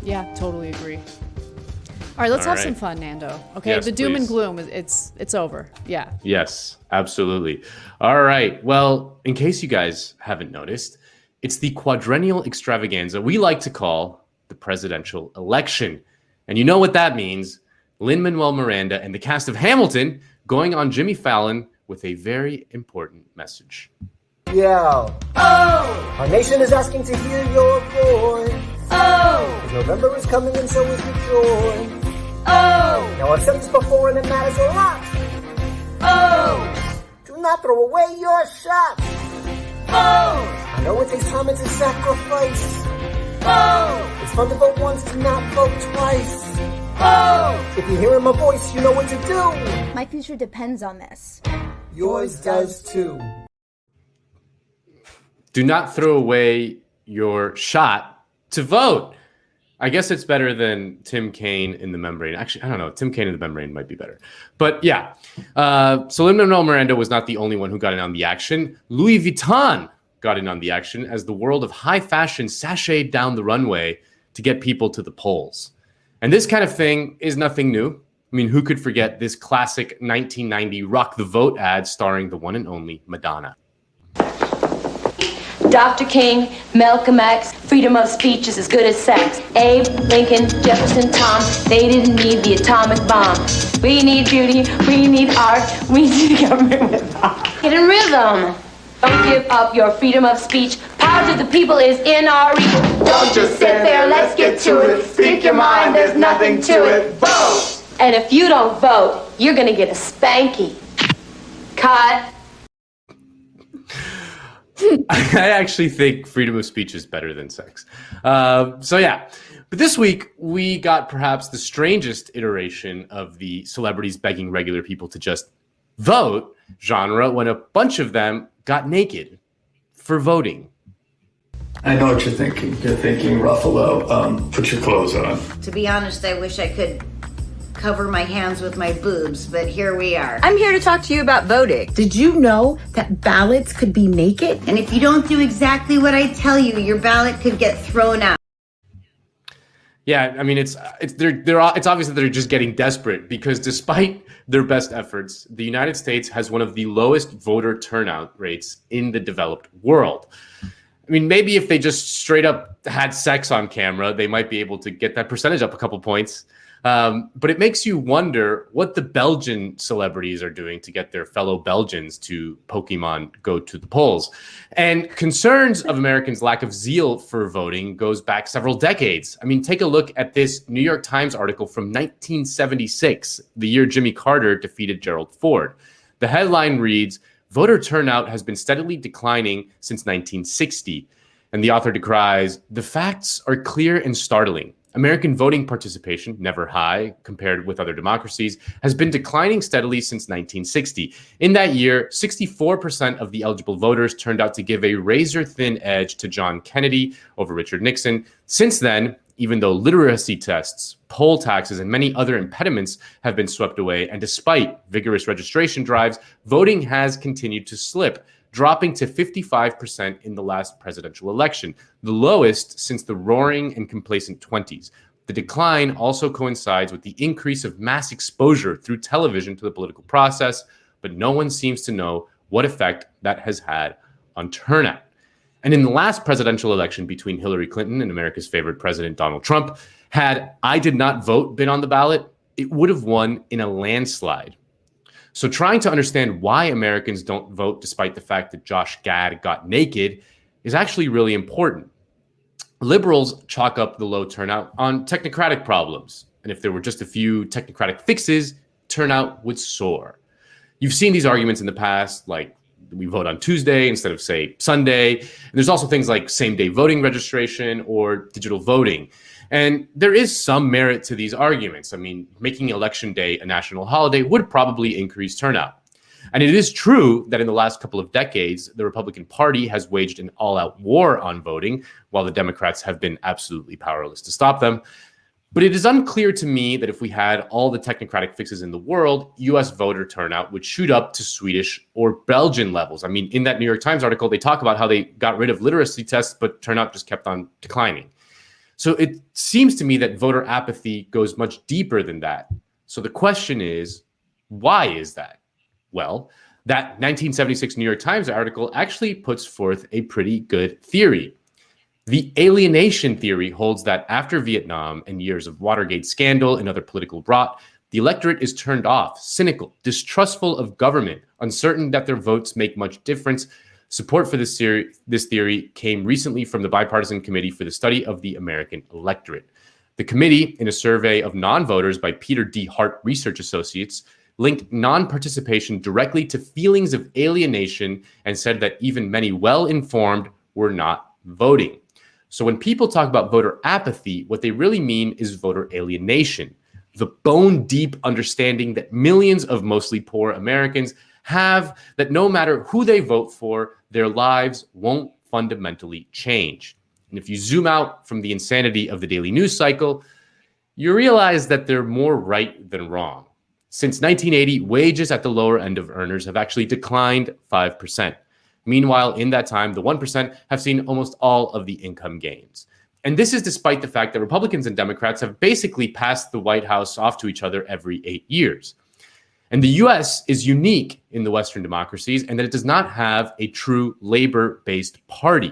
Yeah, totally agree. All right, let's have some fun, Nando. Okay, yes, the doom please. and gloom, it's over. Yeah. Yes, absolutely. All right. Well, in case you guys haven't noticed, it's the quadrennial extravaganza we like to call the presidential election. And you know what that means. Lin-Manuel Miranda and the cast of Hamilton going on Jimmy Fallon with a very important message. Yeah. Oh! Our nation is asking to hear your voice. Oh! November is coming and so is the joy. Oh! Now I've said this before and it matters a lot. Oh! Do not throw away your shot. Oh! I know it takes time and it's a sacrifice. Oh! It's fun to vote once, to not vote twice. Oh! If you're hearing my voice, you know what to do. My future depends on this. Yours does too. Do not throw away your shot to vote. I guess it's better than Tim Kaine in the membrane. Actually, I don't know. Tim Kaine in the membrane might be better. But yeah. So Lin-Manuel Miranda was not the only one who got in on the action. Louis Vuitton got in on the action as the world of high fashion sashayed down the runway to get people to the polls. And this kind of thing is nothing new. I mean, who could forget this classic 1990 Rock the Vote ad starring the one and only Madonna? Dr. King, Malcolm X, freedom of speech is as good as sex. Abe, Lincoln, Jefferson, Tom, they didn't need the atomic bomb. We need beauty, we need art, we need government with art. Get in rhythm. Don't give up your freedom of speech. Power to the people is in our reach. Don't just sit there, let's get to it. Speak your mind, there's nothing to it. Vote! And if you don't vote, you're gonna get a spanky. Cut. I actually think freedom of speech is better than sex. So yeah, but this week we got perhaps the strangest iteration of the celebrities begging regular people to just vote genre when a bunch of them got naked for voting. I know what you're thinking. You're thinking, Ruffalo, put your clothes on. To be honest, I wish I could cover my hands with my boobs, but here we are. I'm here to talk to you about voting. Did you know that ballots could be naked? And if you don't do exactly what I tell you, your ballot could get thrown out. Yeah, I mean, it's obvious that they're just getting desperate because despite their best efforts, the United States has one of the lowest voter turnout rates in the developed world. I mean, maybe if they just straight up had sex on camera, they might be able to get that percentage up a couple points. But it makes you wonder what the Belgian celebrities are doing to get their fellow Belgians to Pokemon go to the polls. And concerns of Americans' lack of zeal for voting goes back several decades. I mean, take a look at this New York Times article from 1976, the year Jimmy Carter defeated Gerald Ford. The headline reads, "Voter turnout has been steadily declining since 1960." And the author decries, "The facts are clear and startling. American voting participation, never high compared with other democracies, has been declining steadily since 1960. In that year, 64% of the eligible voters turned out to give a razor-thin edge to John Kennedy over Richard Nixon. Since then, even though literacy tests, poll taxes, and many other impediments have been swept away, and despite vigorous registration drives, voting has continued to slip, dropping to 55% in the last presidential election, the lowest since the roaring and complacent 20s. The decline also coincides with the increase of mass exposure through television to the political process, but no one seems to know what effect that has had on turnout." And in the last presidential election between Hillary Clinton and America's favorite president, Donald Trump, had "I did not vote" been on the ballot, it would have won in a landslide. So trying to understand why Americans don't vote despite the fact that Josh Gad got naked is actually really important. Liberals chalk up the low turnout on technocratic problems. And if there were just a few technocratic fixes, turnout would soar. You've seen these arguments in the past, like we vote on Tuesday instead of, say, Sunday. And there's also things like same-day voting registration or digital voting. And there is some merit to these arguments. I mean, making Election Day a national holiday would probably increase turnout. And it is true that in the last couple of decades, the Republican Party has waged an all-out war on voting, while the Democrats have been absolutely powerless to stop them. But it is unclear to me that if we had all the technocratic fixes in the world, U.S. voter turnout would shoot up to Swedish or Belgian levels. I mean, in that New York Times article, they talk about how they got rid of literacy tests, but turnout just kept on declining. So it seems to me that voter apathy goes much deeper than that. So the question is, why is that? Well, that 1976 New York Times article actually puts forth a pretty good theory. The alienation theory holds that after Vietnam and years of Watergate scandal and other political rot, the electorate is turned off, cynical, distrustful of government, uncertain that their votes make much difference. Support for this theory came recently from the Bipartisan Committee for the Study of the American Electorate. The committee, in a survey of non-voters by Peter D. Hart Research Associates, linked non-participation directly to feelings of alienation and said that even many well-informed were not voting. So when people talk about voter apathy, what they really mean is voter alienation, the bone-deep understanding that millions of mostly poor Americans have that no matter who they vote for, their lives won't fundamentally change. And if you zoom out from the insanity of the daily news cycle, you realize that they're more right than wrong. Since 1980, wages at the lower end of earners have actually declined 5%. Meanwhile, in that time, the 1% have seen almost all of the income gains. And this is despite the fact that Republicans and Democrats have basically passed the White House off to each other every 8 years. And the US is unique in the Western democracies in that it does not have a true labor-based party.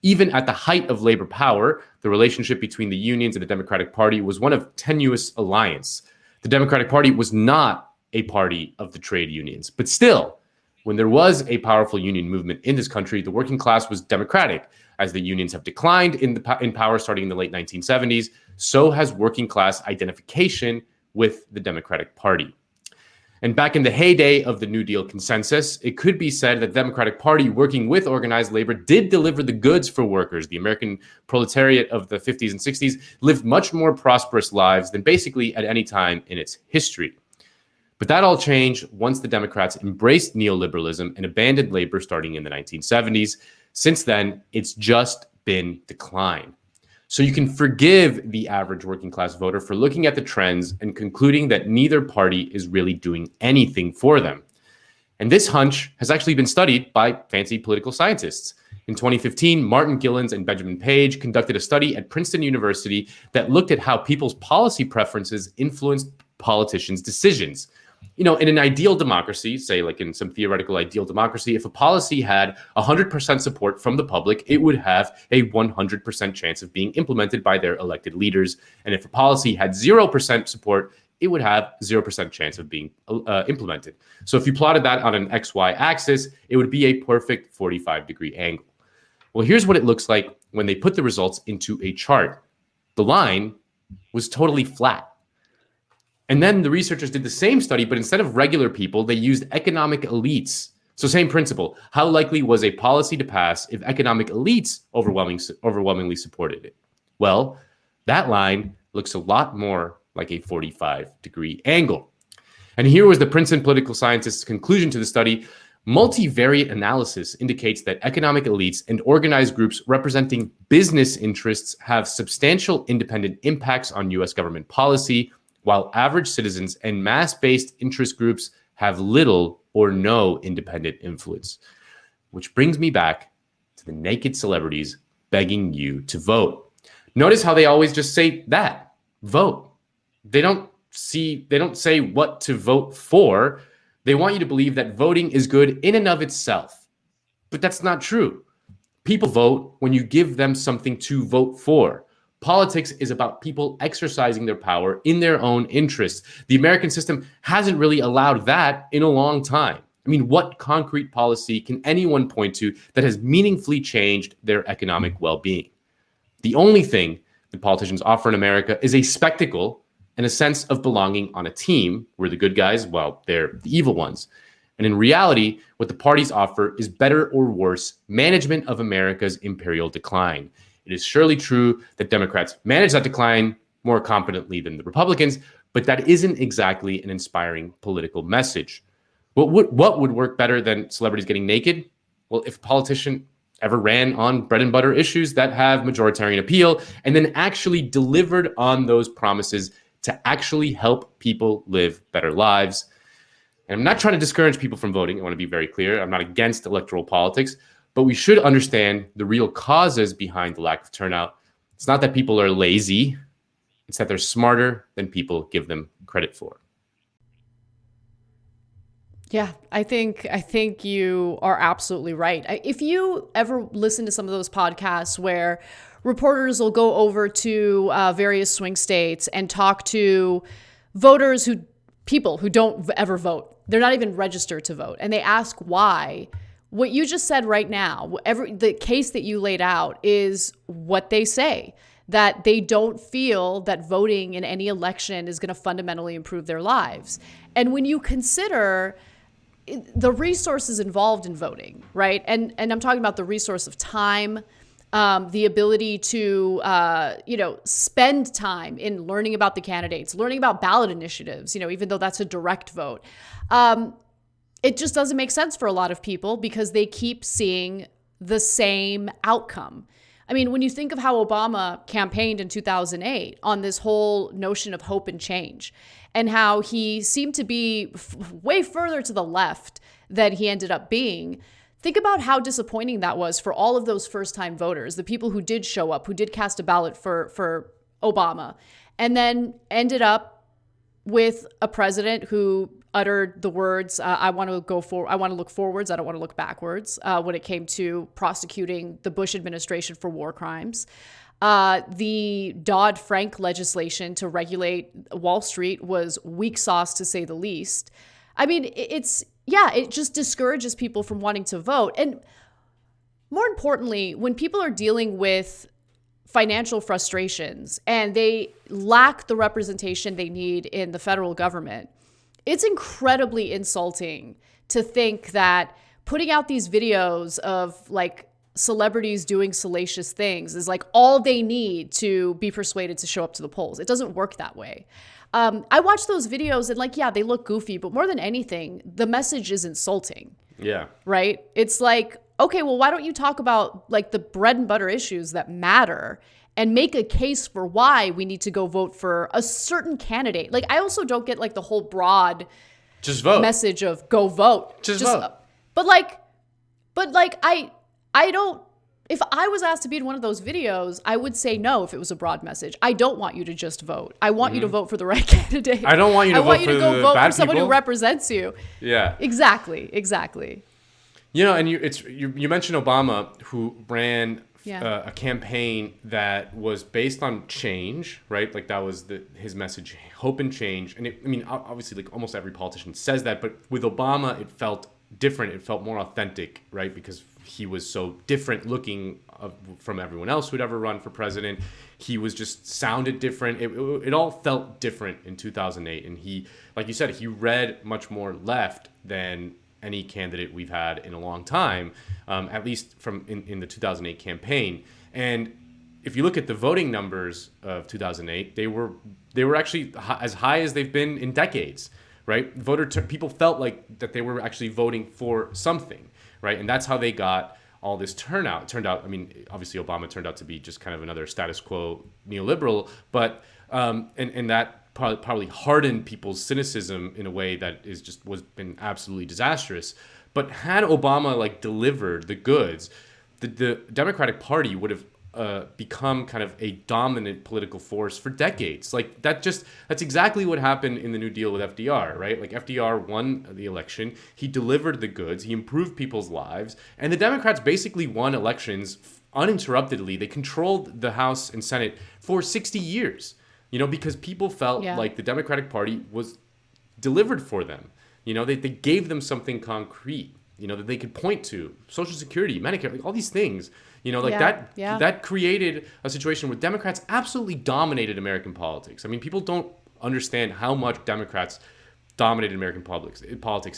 Even at the height of labor power, the relationship between the unions and the Democratic Party was one of tenuous alliance. The Democratic Party was not a party of the trade unions. But still, when there was a powerful union movement in this country, the working class was Democratic. As the unions have declined in power starting in the late 1970s, so has working class identification with the Democratic Party. And back in the heyday of the New Deal consensus, it could be said that the Democratic Party, working with organized labor, did deliver the goods for workers. The American proletariat of the 50s and 60s lived much more prosperous lives than basically at any time in its history. But that all changed once the Democrats embraced neoliberalism and abandoned labor starting in the 1970s. Since then, it's just been decline. So you can forgive the average working class voter for looking at the trends and concluding that neither party is really doing anything for them. And this hunch has actually been studied by fancy political scientists. In 2015, Martin Gillens and Benjamin Page conducted a study at Princeton University that looked at how people's policy preferences influenced politicians' decisions. You know, in an ideal democracy, say like in some theoretical ideal democracy, if a policy had 100% support from the public, it would have a 100% chance of being implemented by their elected leaders. And if a policy had 0% support, it would have 0% chance of being implemented. So if you plotted that on an XY axis, it would be a perfect 45-degree angle. Well, here's what it looks like when they put the results into a chart. The line was totally flat. And then the researchers did the same study, but instead of regular people, they used economic elites. So same principle. How likely was a policy to pass if economic elites overwhelmingly supported it? Well, that line looks a lot more like a 45-degree angle. And here was the Princeton political scientist's conclusion to the study. Multivariate analysis indicates that economic elites and organized groups representing business interests have substantial independent impacts on U.S. government policy, while average citizens and mass-based interest groups have little or no independent influence. Which brings me back to the naked celebrities begging you to vote. Notice how they always just say that, vote. They don't say what to vote for. They want you to believe that voting is good in and of itself. But that's not true. People vote when you give them something to vote for. Politics is about people exercising their power in their own interests. The American system hasn't really allowed that in a long time. I mean, what concrete policy can anyone point to that has meaningfully changed their economic well-being? The only thing that politicians offer in America is a spectacle and a sense of belonging on a team where the good guys, well, they're the evil ones. And in reality, what the parties offer is better or worse management of America's imperial decline. It is surely true that Democrats manage that decline more competently than the Republicans, but that isn't exactly an inspiring political message. What would work better than celebrities getting naked? Well, if a politician ever ran on bread and butter issues that have majoritarian appeal and then actually delivered on those promises to actually help people live better lives. And I'm not trying to discourage people from voting. I want to be very clear. I'm not against electoral politics, but we should understand the real causes behind the lack of turnout. It's not that people are lazy. It's that they're smarter than people give them credit for. Yeah, I think you are absolutely right. If you ever listen to some of those podcasts where reporters will go over to various swing states and talk to people who don't ever vote, they're not even registered to vote, and they ask why. What you just said right now, the case that you laid out is what they say, that they don't feel that voting in any election is going to fundamentally improve their lives. And when you consider the resources involved in voting, right? And I'm talking about the resource of time, the ability to, spend time in learning about the candidates, learning about ballot initiatives, even though that's a direct vote. It just doesn't make sense for a lot of people because they keep seeing the same outcome. I mean, when you think of how Obama campaigned in 2008 on this whole notion of hope and change, and how he seemed to be way further to the left than he ended up being, think about how disappointing that was for all of those first-time voters, the people who did show up, who did cast a ballot for Obama, and then ended up with a president who uttered the words, I want to look forwards, I don't want to look backwards, when it came to prosecuting the Bush administration for war crimes. The Dodd-Frank legislation to regulate Wall Street was weak sauce, to say the least. I mean, it just discourages people from wanting to vote. And more importantly, when people are dealing with financial frustrations and they lack the representation they need in the federal government, it's incredibly insulting to think that putting out these videos of like celebrities doing salacious things is like all they need to be persuaded to show up to the polls. It doesn't work that way. I watch those videos and they look goofy, but more than anything, the message is insulting. Yeah. Right? It's like, okay, well, why don't you talk about like the bread and butter issues that matter and make a case for why we need to go vote for a certain candidate? Like, I also don't get like the whole broad just vote message of go vote. Just vote. But I don't, if I was asked to be in one of those videos, I would say no if it was a broad message. I don't want you to just vote. I want you to vote for the right candidate. I don't want you to vote for go the vote bad for someone people who represents you. Yeah. Exactly. And you mentioned Obama, who ran a campaign that was based on change, right? Like that was his message, hope and change. And obviously, like almost every politician says that, but with Obama, it felt different. It felt more authentic, right? Because he was so different looking from everyone else who'd ever run for president. He was just sounded different. It all felt different in 2008. And he, like you said, he read much more left than any candidate we've had in a long time, at least from in the 2008 campaign. And if you look at the voting numbers of 2008, they were actually as high as they've been in decades, right? People felt like that they were actually voting for something, right? And that's how they got all this turnout. It turned out, obviously Obama turned out to be just kind of another status quo neoliberal, but and that probably hardened people's cynicism in a way that was been absolutely disastrous. But had Obama delivered the goods, the Democratic Party would have become kind of a dominant political force for decades. That's exactly what happened in the New Deal with FDR, right? FDR won the election, he delivered the goods, he improved people's lives, and the Democrats basically won elections uninterruptedly. They controlled the House and Senate for 60 years. Because people felt like the Democratic Party was delivered for them. They gave them something concrete, that they could point to. Social Security, Medicare, all these things, that created a situation where Democrats absolutely dominated American politics. People don't understand how much Democrats dominated American politics.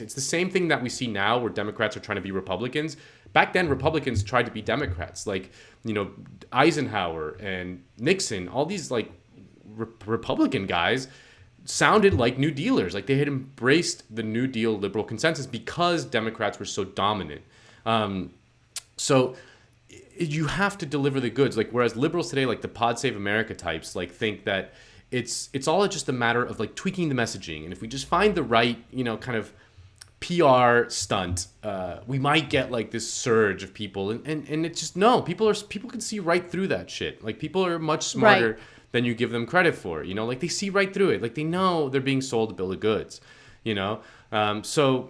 It's the same thing that we see now where Democrats are trying to be Republicans. Back then, Republicans tried to be Democrats, Eisenhower and Nixon, all these Republican guys sounded like New Dealers, like they had embraced the New Deal liberal consensus because Democrats were so dominant. So you have to deliver the goods. Whereas liberals today, the Pod Save America types, think that it's all just a matter of tweaking the messaging, and if we just find the right kind of PR stunt. We might get like this surge of people, and it's just no. People can see right through that shit. Like people are much smarter than you give them credit for. You know, like they see right through it. Like they know they're being sold a bill of goods. You know, so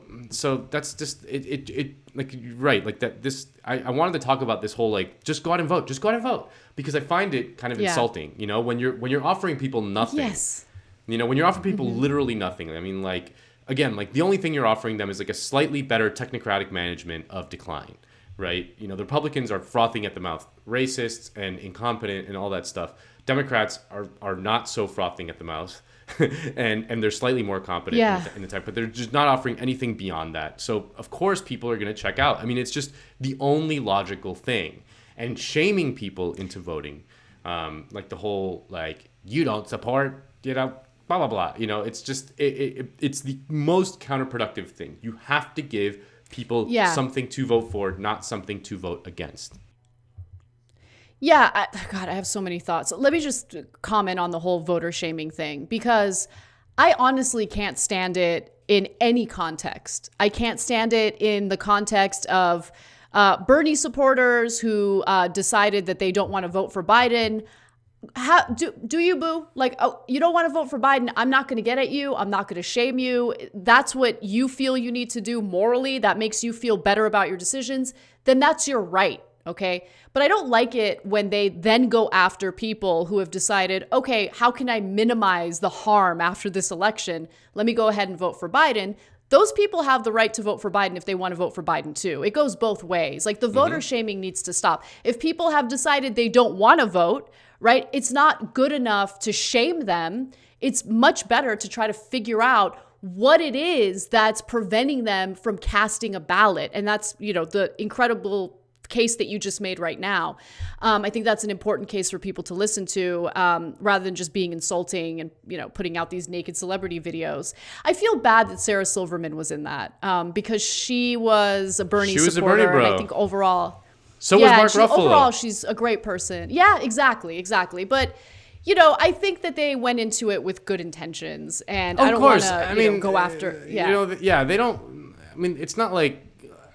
that's just it. Like you're right, like that. This I wanted to talk about this whole like just go out and vote, because I find it kind of insulting. You know, when you're offering people nothing. Yes. You know, when you're offering people literally nothing. I mean, like again, like the only thing you're offering them is like a slightly better technocratic management of decline, right? You know, the Republicans are frothing at the mouth, racists and incompetent and all that stuff. Democrats are not so frothing at the mouth. and they're slightly more competent in the tech, but they're just not offering anything beyond that. So of course people are going to check out. I mean, it's just the only logical thing. And shaming people into voting, like the whole like you don't support, you know, blah blah blah. You know, it's just it's the most counterproductive thing. You have to give people something to vote for, not something to vote against. Yeah, I have so many thoughts. Let me just comment on the whole voter shaming thing, because I honestly can't stand it in any context. I can't stand it in the context of Bernie supporters who decided that they don't want to vote for Biden. How do you, boo? Like, oh, you don't want to vote for Biden. I'm not going to get at you. I'm not going to shame you. That's what you feel you need to do morally. That makes you feel better about your decisions. Then that's your right. Okay. But I don't like it when they then go after people who have decided, okay, how can I minimize the harm after this election? Let me go ahead and vote for Biden. Those people have the right to vote for Biden if they want to vote for Biden too. It goes both ways. Like the voter shaming needs to stop. If people have decided they don't want to vote, right, it's not good enough to shame them. It's much better to try to figure out what it is that's preventing them from casting a ballot. And that's, you know, the incredible case that you just made right now. I think that's an important case for people to listen to, rather than just being insulting and, you know, putting out these naked celebrity videos. I feel bad that Sarah Silverman was in that, because she was a Bernie supporter. A Bernie bro. And I think overall, so was Mark Ruffalo. Overall, she's a great person. Yeah, exactly. But, you know, I think that they went into it with good intentions, and I don't want to go after. Yeah, they don't. I mean, it's not like.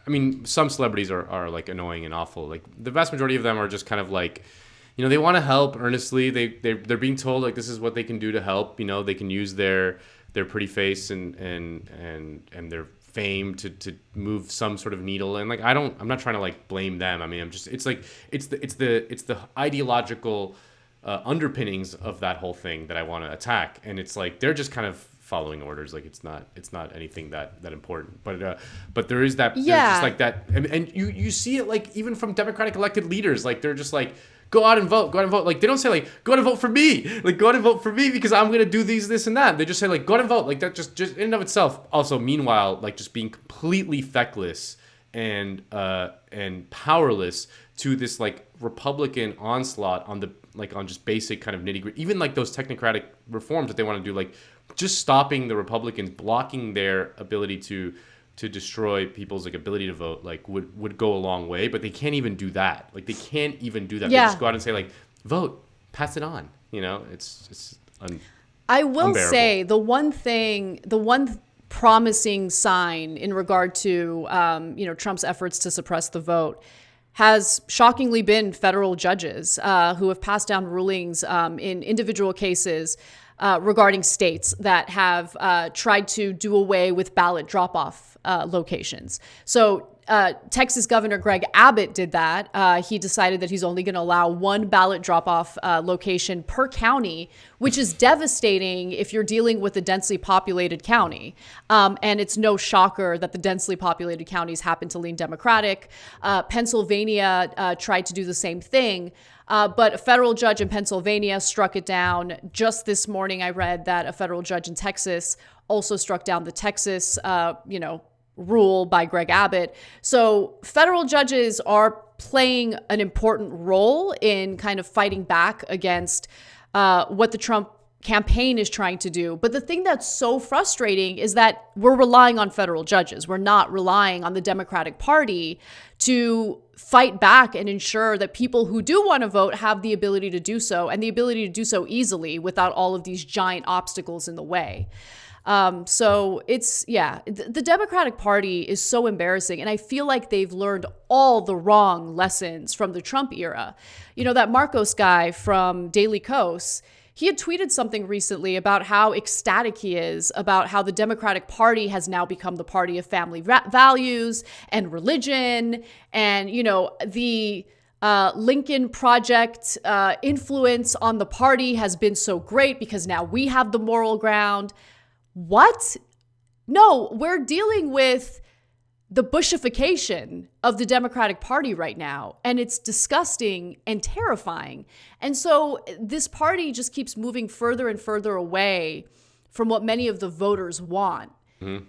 I mean, some celebrities are like annoying and awful. Like the vast majority of them are just kind of like, you know, they want to help earnestly. They're being told like this is what they can do to help. You know, they can use their pretty face and their fame to move some sort of needle. And like I'm not trying to like blame them. I mean, it's the ideological underpinnings of that whole thing that I want to attack. And it's like they're just kind of following orders. Like it's not anything that important, but there is that. There's just like that, and you see it like even from Democratic elected leaders, like they're just like go out and vote. Like they don't say like go out and vote for me, like go out and vote for me because I'm gonna do this and that. They just say like go out and vote. Like that just in and of itself. Also, meanwhile, like just being completely feckless and powerless to this like Republican onslaught on just basic kind of nitty gritty, even like those technocratic reforms that they want to do, like just stopping the Republicans, blocking their ability to destroy people's like ability to vote, like would go a long way. But they can't even do that. Like they can't even do that. Yeah. They just go out and say like vote, pass it on. You know, I will say the one promising sign in regard to Trump's efforts to suppress the vote has shockingly been federal judges who have passed down rulings in individual cases regarding states that have tried to do away with ballot drop-off locations. So Texas Governor Greg Abbott did that. He decided that he's only going to allow one ballot drop-off location per county, which is devastating if you're dealing with a densely populated county. And it's no shocker that the densely populated counties happen to lean Democratic. Pennsylvania tried to do the same thing. But a federal judge in Pennsylvania struck it down. Just this morning, I read that a federal judge in Texas also struck down the Texas, rule by Greg Abbott. So federal judges are playing an important role in kind of fighting back against what the Trump campaign is trying to do. But the thing that's so frustrating is that we're relying on federal judges. We're not relying on the Democratic Party to fight back and ensure that people who do want to vote have the ability to do so, and the ability to do so easily without all of these giant obstacles in the way. So it's, the Democratic Party is so embarrassing. And I feel like they've learned all the wrong lessons from the Trump era. You know, that Marcos guy from Daily Kos, he had tweeted something recently about how ecstatic he is about how the Democratic Party has now become the party of family values and religion. And, you know, the Lincoln Project influence on the party has been so great because now we have the moral ground. What? No, we're dealing with the Bushification of the Democratic Party right now, and it's disgusting and terrifying. And so this party just keeps moving further and further away from what many of the voters want.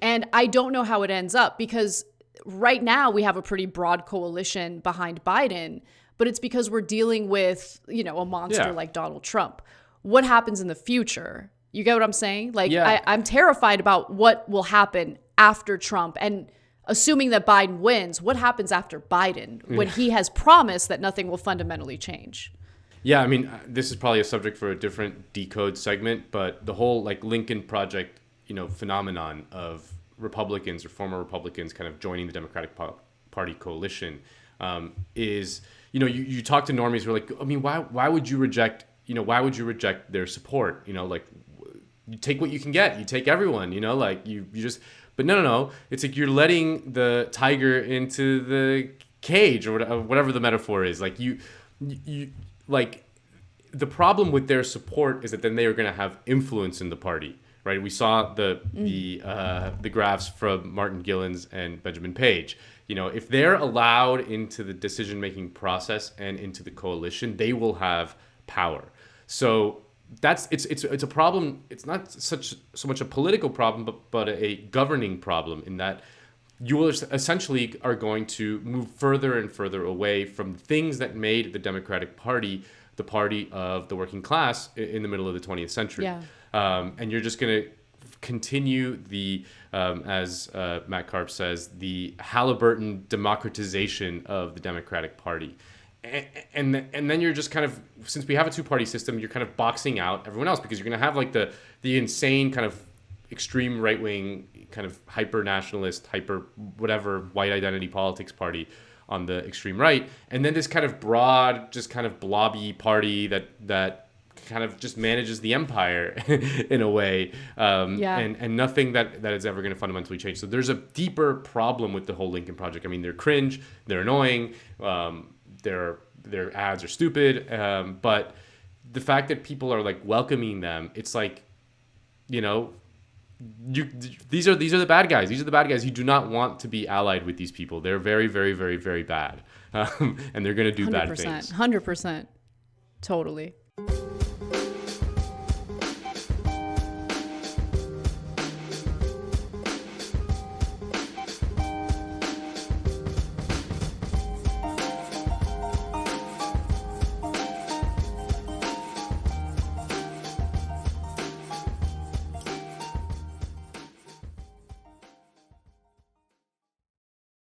And I don't know how it ends up, because right now we have a pretty broad coalition behind Biden, but it's because we're dealing with, you know, a monster like Donald Trump. What happens in the future? You get what I'm saying? Like, I'm terrified about what will happen after Trump, and assuming that Biden wins, what happens after Biden when he has promised that nothing will fundamentally change? Yeah, I mean, this is probably a subject for a different Decode segment, but the whole like Lincoln Project, you know, phenomenon of Republicans or former Republicans kind of joining the Democratic Party coalition is, you know, you talk to normies who are like, I mean, why would you reject, you know, why would you reject their support? You know, like, you take what you can get, you take everyone, you know, like you just, but no. It's like you're letting the tiger into the cage, or whatever the metaphor is. Like you like, the problem with their support is that then they are going to have influence in the party, right? We saw the graphs from Martin Gillens and Benjamin Page. You know, if they're allowed into the decision-making process and into the coalition, they will have power. So it's a problem. It's not so much a political problem, but a governing problem, in that you will essentially are going to move further and further away from things that made the Democratic Party the party of the working class in the middle of the 20th century. And you're just going to continue the, as Matt Karp says, the Halliburton democratization of the Democratic Party. And then you're just kind of, since we have a two-party system, you're kind of boxing out everyone else, because you're going to have like the insane kind of extreme right-wing kind of hyper-nationalist, hyper-whatever white identity politics party on the extreme right, and then this kind of broad, just kind of blobby party that kind of just manages the empire in a way, and nothing that is ever going to fundamentally change. So there's a deeper problem with the whole Lincoln Project. I mean, they're cringe, they're annoying, their ads are stupid, but the fact that people are like welcoming them, it's like, you know, these are the bad guys. These are the bad guys. You do not want to be allied with these people. They're very, very, very, very bad, and they're going to do bad things. 100%, totally.